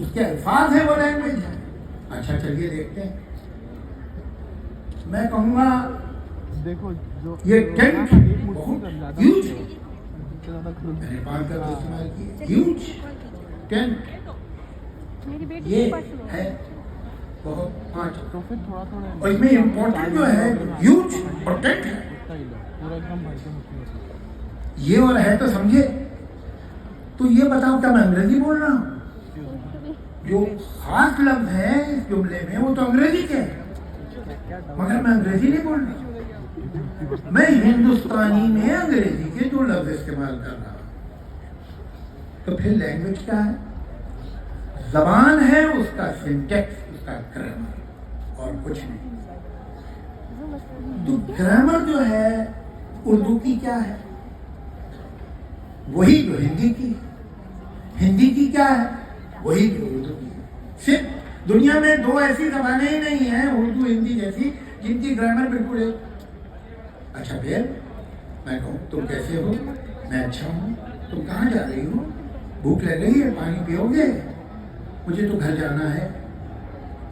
उसके अल्फाज है, वो लैंग्वेज है। अच्छा चलिए देखते हैं। मैं कहूँगा देखो जो ये टेंट बहुत ह्यूज है। मैंने मैंने 5 का इस्तेमाल किया, ह्यूज टेंट ये है बहुत 5। तो फिर थोड़ा थोड़ा और इसमें इम्पोर्टेंट जो है ह्यूज और टेंट है, पूरा एकदम भर के होती ये और है तो समझे। तो ये बताओ क्या मैं अंग्रेजी बोल रहा हूँ? जो खास लफ्ज है इस जुमले में वो तो अंग्रेजी के है, मगर मैं अंग्रेजी नहीं बोल रहा, मैं हिंदुस्तानी में अंग्रेजी के जो लफ्ज इस्तेमाल कर रहा हूं। तो फिर लैंग्वेज क्या है? जबान है, उसका सिंटेक्स, उसका ग्रामर और कुछ नहीं। तो ग्रामर जो है उर्दू की क्या है? वही जो हिंदी की। हिंदी की क्या है? वही जो उर्दू की। सिर्फ दुनिया में 2 ऐसी जबानें ही नहीं है उर्दू हिंदी जैसी जिनकी ग्रामर बिल्कुल एक। अच्छा फिर मैं कहूँ तुम कैसे हो? मैं अच्छा हूँ। तुम कहाँ जा रही हो? भूख लग रही है, पानी पियोगे? मुझे तो घर जाना है।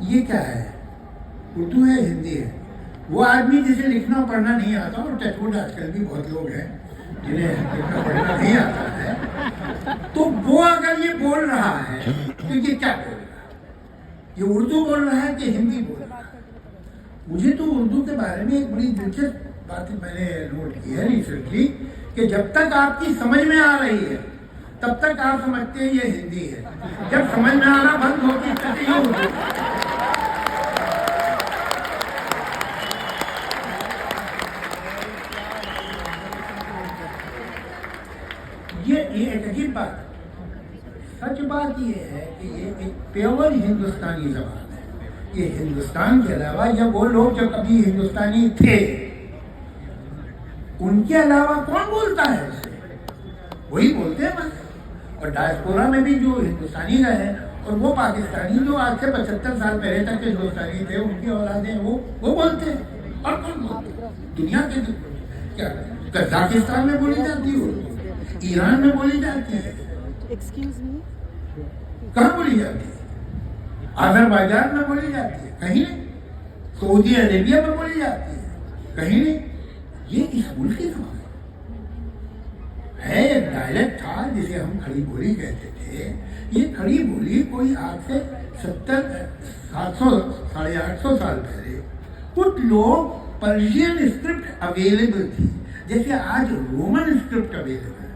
ये क्या है? उर्दू है, हिंदी है। वो आदमी जिसे लिखना पढ़ना नहीं आता, और टचवुड आजकल भी बहुत लोग हैं जिन्हें लिखना पढ़ना नहीं आता है, तो वो अगर ये बोल रहा है तो ये क्या बोल रहा है? ये उर्दू बोल रहा है कि हिंदी बोल रहा है? मुझे तो उर्दू के बारे में एक बड़ी दिलचस्प बात मैंने नोट की है रिसेंटली, कि जब तक आपकी समझ में आ रही है तब तक आप समझते हैं ये हिंदी है, जब समझ में आना बंद होती तब ये उर्दू। ये एक अजीब बात है। सच बात ये है कि ये एक प्योर हिंदुस्तानी जबान है। ये हिंदुस्तान के अलावा, या वो लोग जो कभी हिंदुस्तानी थे उनके अलावा कौन बोलता है इसे? वही बोलते हैं बस। और डायस्पोरा में भी जो हिंदुस्तानी रहे हैं, और वो पाकिस्तानी जो आज से 75 साल पहले तक के हिंदुस्तानी थे, उनकी औलादें वो बोलते हैं। और कौन बोलते हैं? दुनिया के क्या कजाकिस्तान में बोली जाती है उर्दू, ईरान में बोली जाती है, एक्सक्यूज मी, कहाँ बोली जाती है? अजरबैजान में बोली जाती है, कहीं नहीं। सऊदी अरेबिया में बोली जाती है, कहीं नहीं। ये इस मुल्क की जबान है। एक डायलेक्ट था जिसे हम खड़ी बोली कहते थे। ये खड़ी बोली कोई आज से 700 साढ़े 800 साल पहले कुछ लोग पर्शियन स्क्रिप्ट अवेलेबल थी, जैसे आज रोमन स्क्रिप्ट अवेलेबल है।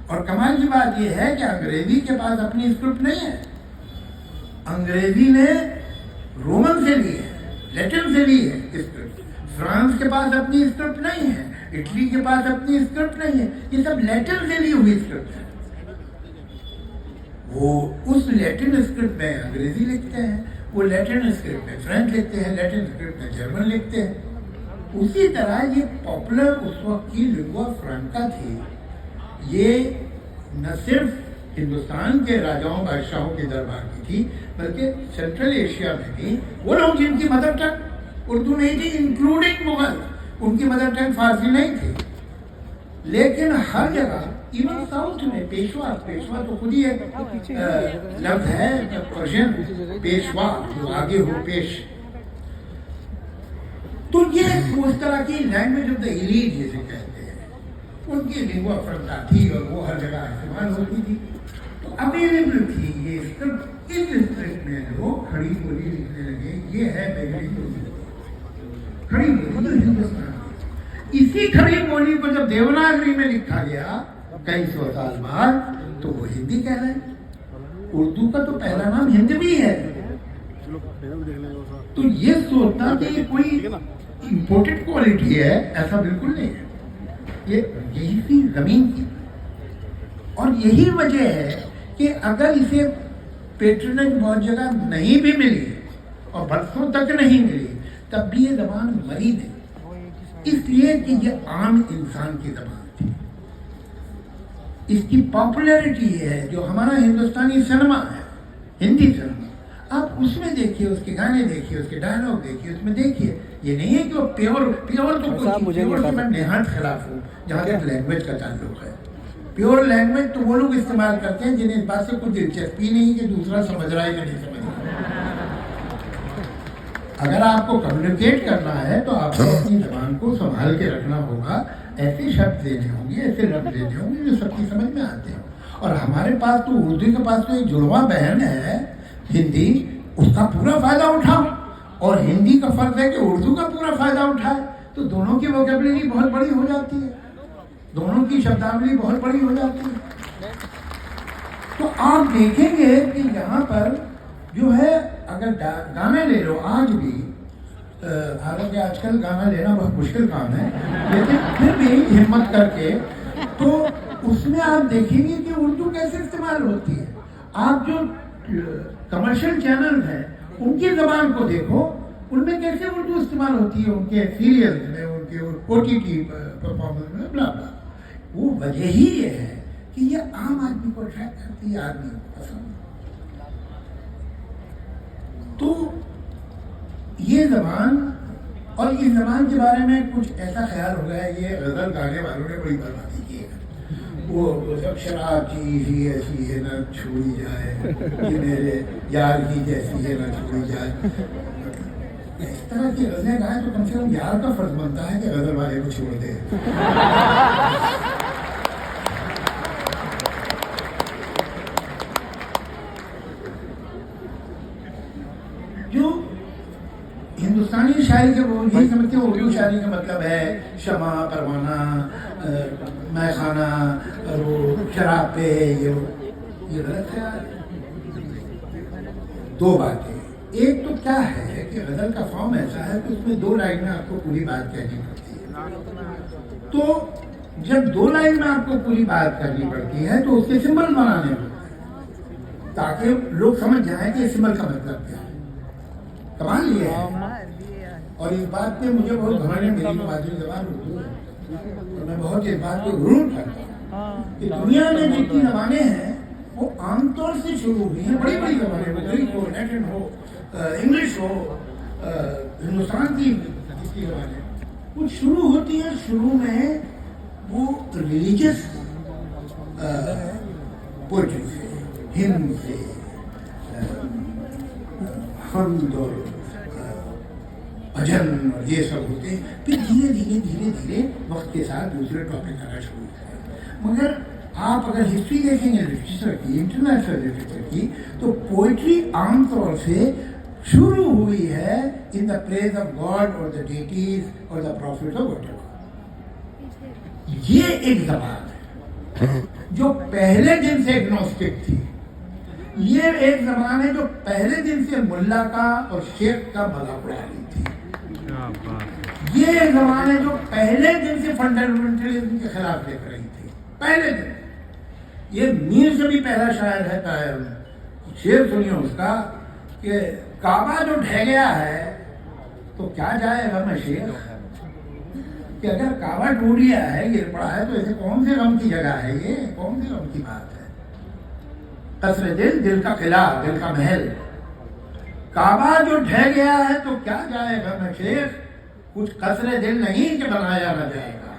और कमाल की बात यह है कि अंग्रेजी के पास अपनी स्क्रिप्ट नहीं है। अंग्रेजी ने रोमन से ली है, लैटिन से ली है स्क्रिप्ट। फ्रांस के पास अपनी स्क्रिप्ट नहीं है, इटली के पास अपनी स्क्रिप्ट नहीं है। ये सब लैटिन से ली हुई स्क्रिप्ट है। वो उस लैटिन स्क्रिप्ट में अंग्रेजी लिखते हैं, वो लैटिन स्क्रिप्ट में फ्रेंच लिखते हैं, लैटिन स्क्रिप्ट में जर्मन लिखते हैं। उसी तरह ये पॉपुलर उस वक्त की लिंगुआ फ्रैंका थी। ये न सिर्फ हिंदुस्तान के राजाओं बादशाहों के दरबार की थी, बल्कि सेंट्रल एशिया में भी वो लोग जिनकी मदर टंग उर्दू नहीं थी, इंक्लूडिंग मुगल, उनकी मदर टंग फारसी नहीं थी। लेकिन हर जगह, इवन साउथ में पेशवा तो खुद ही एक लफ्ज है पर्शियन, पेशवा जो आगे हो पेश। तो ये उस तरह की लैंग्वेज ऑफ द एलीट जिसे कहते हैं, उनकी लिंगुआ फ्रैंका थी और वो हर जगह इस्तेमाल होती थी। तो अवेलेबल थी ये स्क्रिप्ट। इस स्क्रिप्ट में लोग खड़ी बोली लिखने लगे। ये है खड़ी बोली तो हिंदुस्तान। इसी खड़ी बोली को जब देवनागरी में लिखा गया कई 100 साल बाद, तो वो हिंदी कह रहे हैं। उर्दू का तो पहला नाम हिंद भी है। तो ये सोचना कि कोई इम्पोर्टेड क्वालिटी है, ऐसा बिल्कुल नहीं है। ये यही थी जमीन की। और यही वजह है कि अगर इसे पेट्रोनेज बहुत जगह नहीं भी मिली और बरसों तक नहीं मिली, तब भी ये जबान मरी नहीं, इसलिए कि ये आम इंसान की जबान थी। इसकी पॉपुलैरिटी है जो हमारा हिंदुस्तानी सिनेमा है, हिंदी सिनेमा, आप उसमें देखिए, उसके गाने देखिए, उसके डायलॉग देखिए, उसमें देखिए। ये नहीं है कि वो प्योर तो कुछ, प्योर से मैं नेहात खिलाफ हूँ जहाँ तक लैंग्वेज का ताल्लुक है। प्योर लैंग्वेज तो वो लोग इस्तेमाल करते हैं जिन्हें इस बात से कुछ दिलचस्पी नहीं कि दूसरा समझ रहा है या नहीं समझ रहा। अगर आपको कम्युनिकेट करना है तो आपको अपनी जबान को संभाल के रखना होगा, ऐसे शब्द देने होंगे, ऐसे लफ्ज देने होंगे जो सबकी समझ में आते हैं। और हमारे पास तो उर्दू के पास तो एक जुड़वा बहन है हिंदी, उसका पूरा फायदा उठाओ, और हिंदी का फर्ज है कि उर्दू का पूरा फायदा उठाए, तो दोनों की वोकेबलरी बहुत बड़ी हो जाती है, दोनों की शब्दावली बहुत बड़ी हो जाती है। तो आप देखेंगे कि यहाँ पर जो है, अगर गाना ले लो आज भी, हालांकि आजकल गाना लेना बहुत मुश्किल काम है, लेकिन फिर भी हिम्मत करके तो उसमें आप देखेंगे कि उर्दू कैसे इस्तेमाल होती है। आप जो कमर्शियल चैनल हैं उनकी जबान को देखो, उनमें कैसे उर्दू इस्तेमाल होती है, उनके सीरियल्स में, उनके OTT परफॉर्मेंस में, ब्ला ब्ला। वो वजह ही ये है कि ये आम आदमी को अट्रैक्ट करती है, आदमी को पसंद। तो ये जबान, और इस जबान के बारे में कुछ ऐसा ख्याल हो गया, ये गजल गाने वालों ने बड़ी बर्बादी की है। वो सब शराब चीज ही ऐसी है ना छोड़ी जाए, ये मेरे यार की जैसी है ना छोड़ी जाए, इस तरह की गजलें गाएं तो कम से कम यार का फर्ज बनता है कि गजल वाले को छोड़ दे। जो हिंदुस्तानी शायरी के वो यही समझते हैं उर्दू शायरी का मतलब है शमा, परवाना, मैखाना और वो शराब पे, ये गलत है। दो बातें, एक तो क्या है कि गजल का फॉर्म ऐसा है कि उसमें 2 लाइन में आपको पूरी बात कहनी पड़ती है। तो जब 2 लाइन में आपको पूरी बात करनी पड़ती है तो उसके सिंबल बनाने पड़ते हैं ताकि लोग समझ जाएं कि सिंबल का मतलब क्या है। कमाल ये है, और इस बात पे मुझे बहुत घमंड है, मेरी तो मातृ जबान उर्दू है, और मैं बहुत इस बात को गुरूर करता हूँ कि दुनिया में जितनी जबानें हैं वो आमतौर से शुरू हुई हैं, बड़ी बड़ी जबानें, वो ग्रीक हो, लैटिन हो, इंग्लिश हो, हिंदुस्तान की जितनी जबानें, वो शुरू होती हैं, शुरू में वो रिलीजियस पोएट्री से, हिम्न से, हमद और भजन और ये सब होते हैं। फिर धीरे धीरे धीरे धीरे वक्त के साथ दूसरे टॉपिक आना शुरू होते हैं। मगर आप अगर हिस्ट्री देखेंगे लिटरेचर की, इंटरनेशनल लिटरेचर की, तो पोइट्री आमतौर से शुरू हुई है in the praise of God और द डेटीज और द प्रॉफिट ऑफ व्हाटएवर। ये एक जबान है जो पहले दिन से एग्नोस्टिक थी। ये एक जबान है जो पहले दिन से मुल्ला का और शेख का मजाक उड़ा रही थी। ये एक जबान है जो पहले दिन से फंडामेंटलिज्म के खिलाफ देख रही थी, पहले दिन। ये मीर से भी पहला शायर है, शेर सुनिए उसका कि काबा जो ढह गया है तो क्या जाएगा मैं शेर, कि अगर काबा टूट गया है, गिर पड़ा है, तो ऐसे कौन से गम की जगह है, ये कौन से गम की बात है। कसरे दिल, दिल का किला, दिल का महल, काबा जो ढह गया है तो क्या जाएगा मैं शेर, कुछ कसरे दिल नहीं कि बनाया न जाएगा।